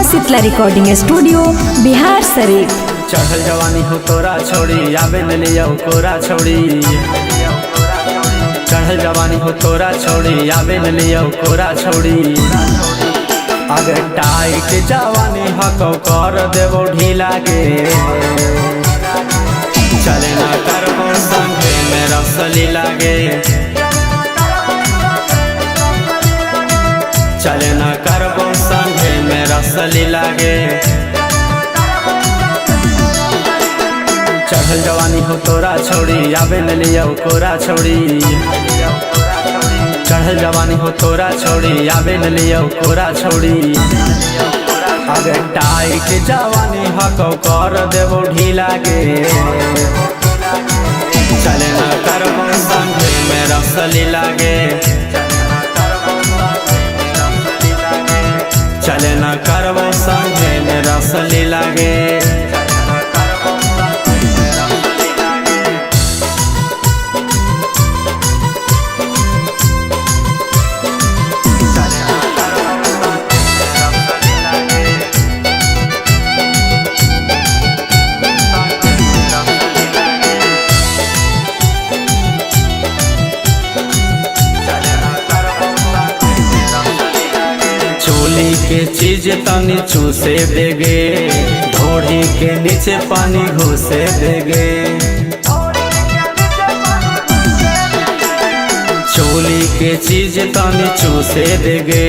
माँ Shitala recording studio Bihar Sharif. चढ़ल जवानी हो तोरा छोड़ी आवे न लिया कोरा छोड़ी। चढ़ल जवानी हो तोरा छोड़ी आवे न लिया कोरा छोड़ी। अगर टाइट जवानी हको कर देवो ढीला गे। चले ना करबो संगे मेरा सली लागे। चले ना करबो संगे मेरा सली लागे। चढ़ल जवानी हो तोरा छोड़ी आवे न लिया कोरा छोड़ी। चढ़ल जवानी हो तोरा छोड़ी आवे न लिया कोरा छोड़ी। अगर टाइट जवानी हको कर देवो ढीला गे। चले ना करबो संगे मेरा सली लागे। चले ना करबो संगे मेरा सली लागे। चोली के चीज तनी चूसे देगे। ढोढ़ी के नीचे पानी घुसे देगे। चोली के चीज तनी चूसे देगे।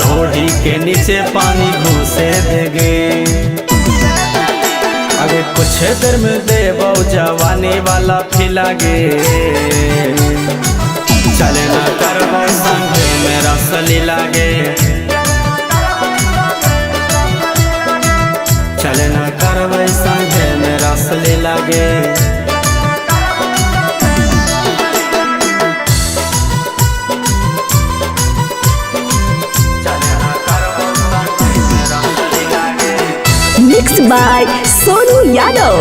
ढोढ़ी के नीचे पानी घुसे देगे। अगर कुछ देर में देवो जवानी वाला फिलागे। चले ना करबो संगे मेरा सली लागे। चले ना करबै संगे मेरा सली लागे। Mix by Sonu Yadav.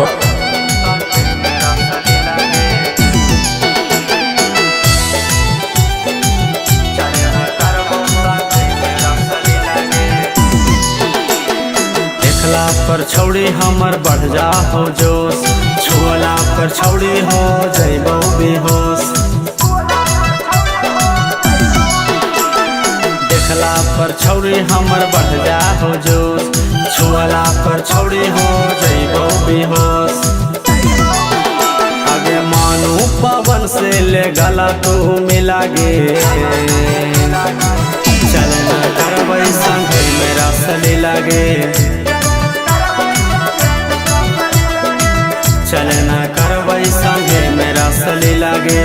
देखला पर छौड़ी हमर बढ़ जा हो जोश। छुअला पर छौड़ी हो जइबो बेहोश। देखला पर छौड़ी हमर बढ़ जा हो जोश। छुअला पर छौड़ी हो जइबो बेहोश। अगे मानू पवन से ले गला तू मिला गे। चल ना करबै संगे मेरा सली लागे। चले ना करबै संगे मेरा सली लागे।